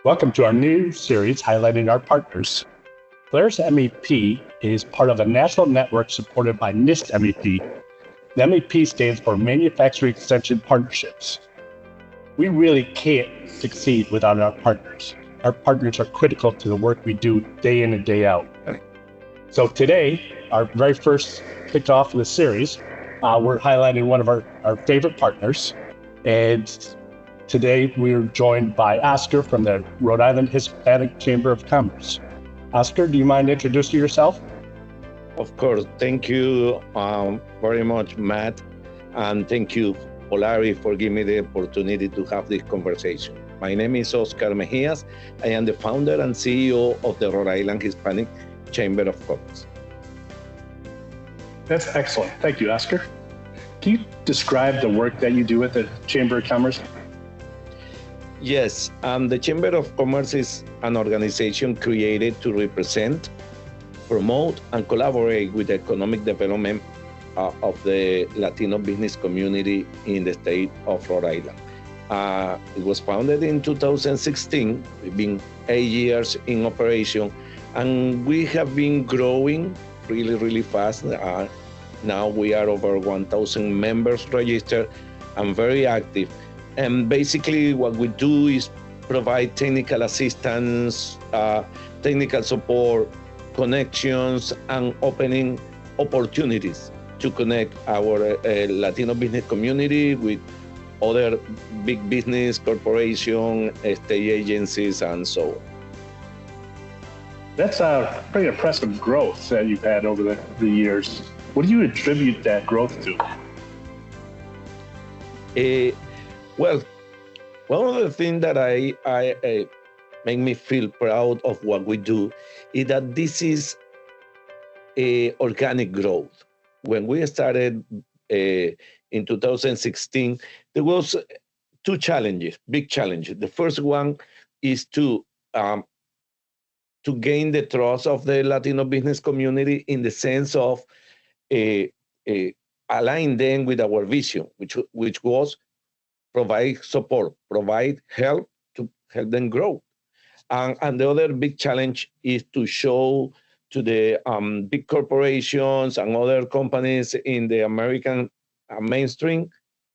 Welcome to our new series highlighting our partners. Polaris MEP is part of a national network supported by NIST MEP. The MEP stands for Manufacturing Extension Partnerships. We really can't succeed without our partners. Our partners are critical to the work we do day in and day out. So today, our very first kickoff of the series, we're highlighting one of our favorite partners. And today we're joined by Oscar from the Rhode Island Hispanic Chamber of Commerce. Oscar, do you mind introducing yourself? Of course. Thank you very much, Matt. And thank you, Polaris, for giving me the opportunity to have this conversation. My name is Oscar Mejias. I am the founder and CEO of the Rhode Island Hispanic Chamber of Commerce. That's excellent. Thank you, Oscar. Can you describe the work that you do at the Chamber of Commerce? Yes, the Chamber of Commerce is an organization created to represent, promote, and collaborate with the economic development of the Latino business community in the state of Rhode Island. It was founded in 2016. We've been 8 years in operation, and we have been growing really, really fast. Now we are over 1,000 members registered and very active. And basically what we do is provide technical assistance, technical support, connections, and opening opportunities to connect our Latino business community with other big business, corporation, state agencies, and so on. That's a pretty impressive growth that you've had over the years. What do you attribute that growth to? Well, one of the things that I make me feel proud of what we do is that this is a organic growth. When we started in 2016, there was two challenges, big challenges. The first one is to gain the trust of the Latino business community in the sense of align them with our vision, which was provide support, provide help to help them grow. And the other big challenge is to show to the big corporations and other companies in the American mainstream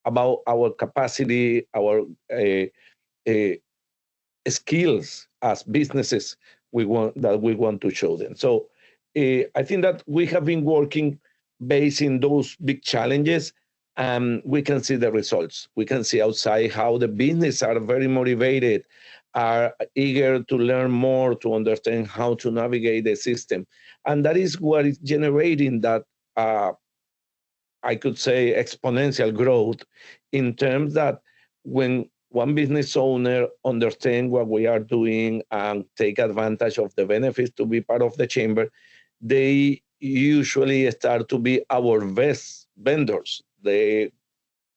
about our capacity, our skills as businesses we want to show them. So I think that we have been working based in those big challenges, and we can see the results. We can see outside how the business are very motivated, are eager to learn more, to understand how to navigate the system. And that is what is generating that, I could say, exponential growth in terms that when one business owner understands what we are doing and take advantage of the benefits to be part of the chamber, they usually start to be our best vendors. They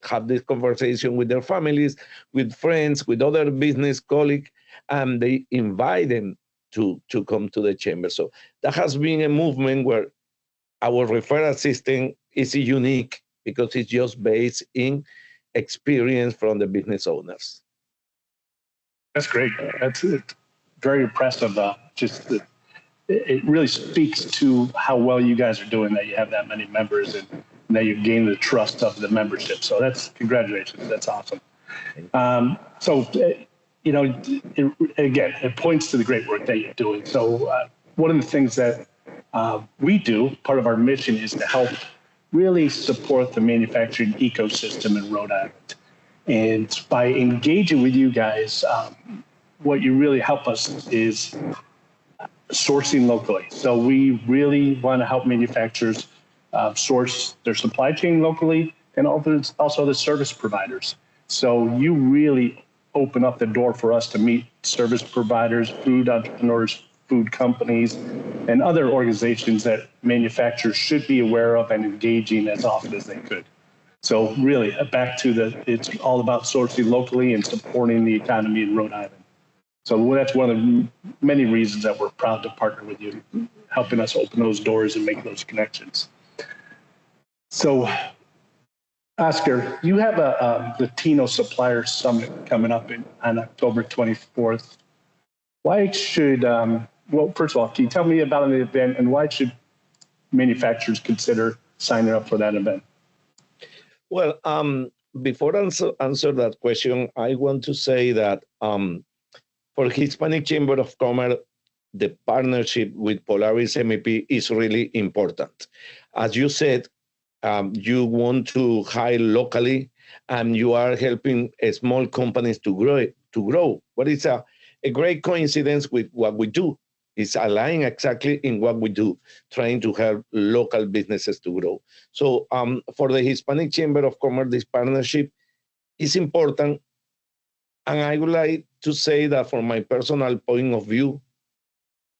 have this conversation with their families, with friends, with other business colleagues, and they invite them to come to the chamber. So that has been a movement where our referral system is unique because it's just based in experience from the business owners. That's great. That's very impressive. It really speaks to how well you guys are doing that you have that many members and that you gain the trust of the membership. So that's congratulations. That's awesome. It points to the great work that you're doing. So one of the things that we do, part of our mission, is to help really support the manufacturing ecosystem in Rhode Island. And by engaging with you guys, what you really help us is sourcing locally. So we really want to help manufacturers source their supply chain locally, and also the service providers. So you really open up the door for us to meet service providers, food entrepreneurs, food companies, and other organizations that manufacturers should be aware of and engaging as often as they could. So really, back to it's all about sourcing locally and supporting the economy in Rhode Island. So that's one of the many reasons that we're proud to partner with you, helping us open those doors and make those connections. So, Oscar, you have a Latino Supplier Summit coming up on October 24th Why should, well, first of all, can you tell me about an event and why should manufacturers consider signing up for that event? Well, before answer that question, I want to say that for Hispanic Chamber of Commerce, the partnership with Polaris MEP is really important. As you said, you want to hire locally, and you are helping small companies to grow. But it's a great coincidence with what we do. It's aligned exactly in what we do, trying to help local businesses to grow. So for the Hispanic Chamber of Commerce, this partnership is important. And I would like to say that from my personal point of view,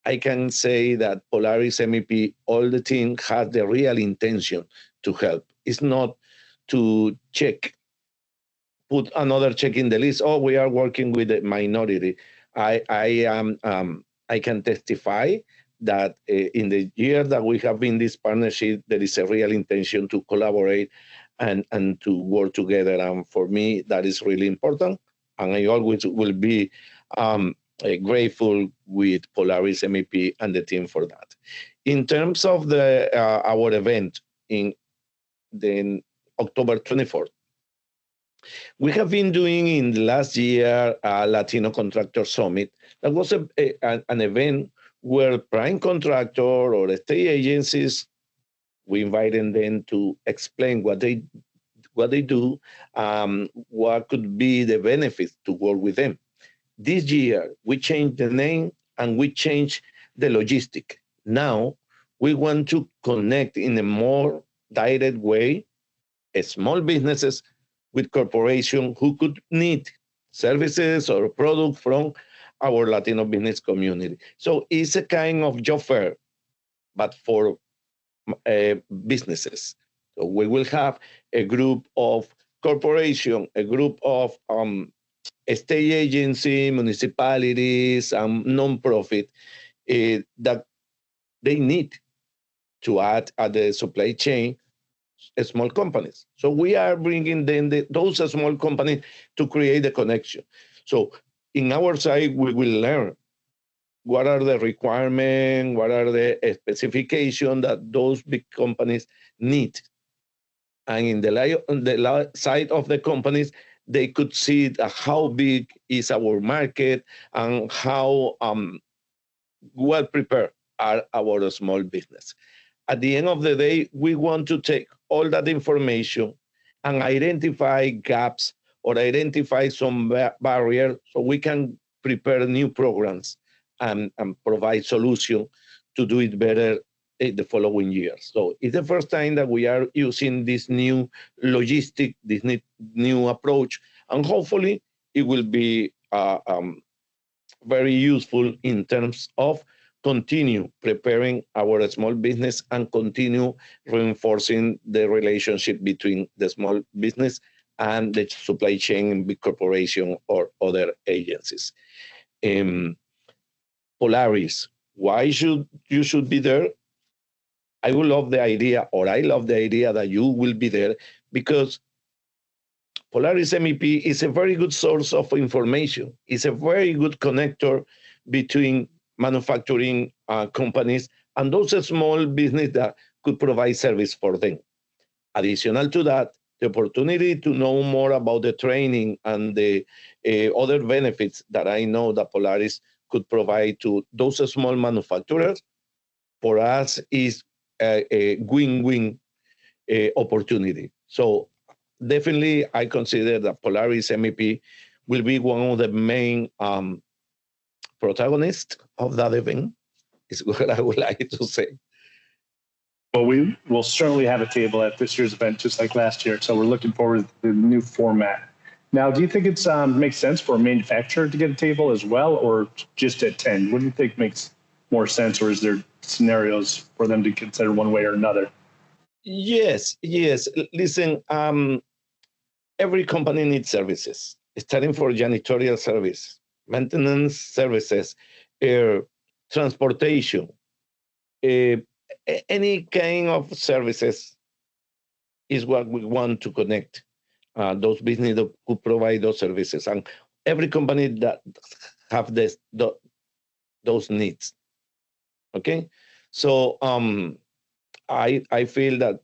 I can say that Polaris MEP, all the team has the real intention to help. It's not to put another check in the list. Oh, we are working with the minority. I can testify that in the year that we have been this partnership, there is a real intention to collaborate and to work together. And for me, that is really important. And I always will be grateful with Polaris MEP and the team for that. In terms of our event in October 24th, we have been doing in the last year a Latino Contractor Summit. That was an event where prime contractor or state agencies, we invited them to explain what they do, what could be the benefits to work with them. This year, we changed the name and we changed the logistic. Now, we want to connect in a more direct way small businesses with corporations who could need services or products from our Latino business community. So it's a kind of job fair, but for businesses. So we will have a group of corporation, a group of state agency, municipalities, and nonprofit that they need to add at the supply chain small companies. So we are bringing then those small companies to create the connection. So in our side, we will learn what are the requirements, what are the specifications that those big companies need. And in the side of the companies, they could see how big is our market and how well prepared are our small business. At the end of the day, we want to take all that information and identify gaps or identify some barriers so we can prepare new programs and provide solutions to do it better in the following years. So it's the first time that we are using this new logistic, this new approach, and hopefully it will be very useful in terms of continue preparing our small business and continue reinforcing the relationship between the small business and the supply chain, big corporation, or other agencies. Polaris, why should be there? I love the idea that you will be there because Polaris MEP is a very good source of information. It's a very good connector between manufacturing companies and those small businesses that could provide service for them. Additional to that, the opportunity to know more about the training and the other benefits that I know that Polaris could provide to those small manufacturers, for us is a win-win opportunity. So definitely, I consider that Polaris MEP will be one of the main protagonists of that event, is what I would like to say. Well, we will certainly have a table at this year's event, just like last year. So we're looking forward to the new format. Now, do you think it makes sense for a manufacturer to get a table as well, or just attend? What do you think makes more sense, or is there scenarios for them to consider one way or another? Yes. Listen, every company needs services, starting for janitorial service, maintenance services, air, transportation, any kind of services is what we want to connect those businesses who provide those services. And every company that have those needs. Okay, so I feel that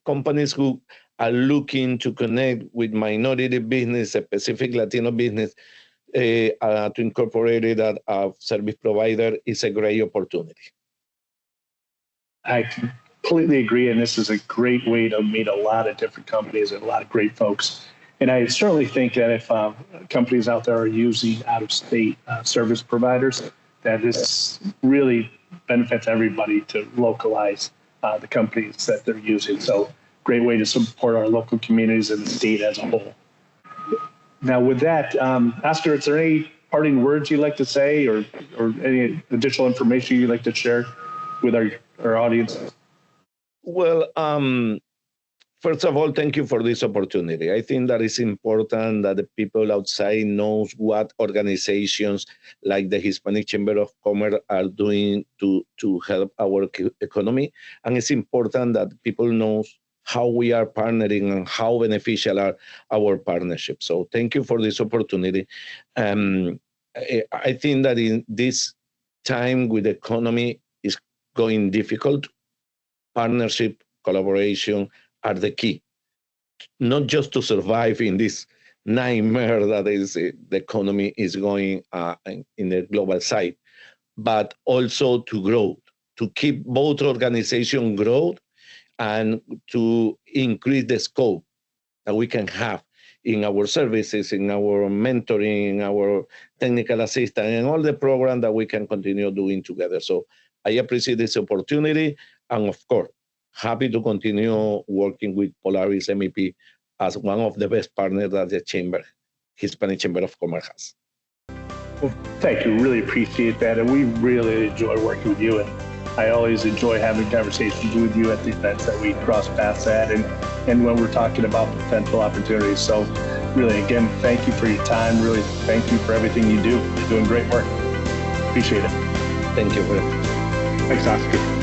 companies who are looking to connect with minority business, a specific Latino business, to incorporate it as a service provider is a great opportunity. I completely agree, and this is a great way to meet a lot of different companies and a lot of great folks. And I certainly think that if companies out there are using out-of-state service providers, that this really benefits everybody to localize the companies that they're using. So great way to support our local communities and the state as a whole. Now with that, Oscar, is there any parting words you'd like to say or any additional information you'd like to share with our audience? Well, first of all, thank you for this opportunity. I think that it's important that the people outside knows what organizations like the Hispanic Chamber of Commerce are doing to help our economy. And it's important that people know how we are partnering and how beneficial are our partnerships. So thank you for this opportunity. I think that in this time with the economy is going difficult, partnership, collaboration are the key, not just to survive in this nightmare that is the economy is going in the global side, but also to grow, to keep both organizations grow and to increase the scope that we can have in our services, in our mentoring, in our technical assistance, and all the programs that we can continue doing together. So I appreciate this opportunity, and of course, happy to continue working with Polaris MEP as one of the best partners that the Chamber, Hispanic Chamber of Commerce has. Well, thank you. Really appreciate that. And we really enjoy working with you. And I always enjoy having conversations with you at the events that we cross paths at and when we're talking about potential opportunities. So really, again, thank you for your time. Really, thank you for everything you do. You're doing great work. Appreciate it. Thank you very much. Thanks, Oscar.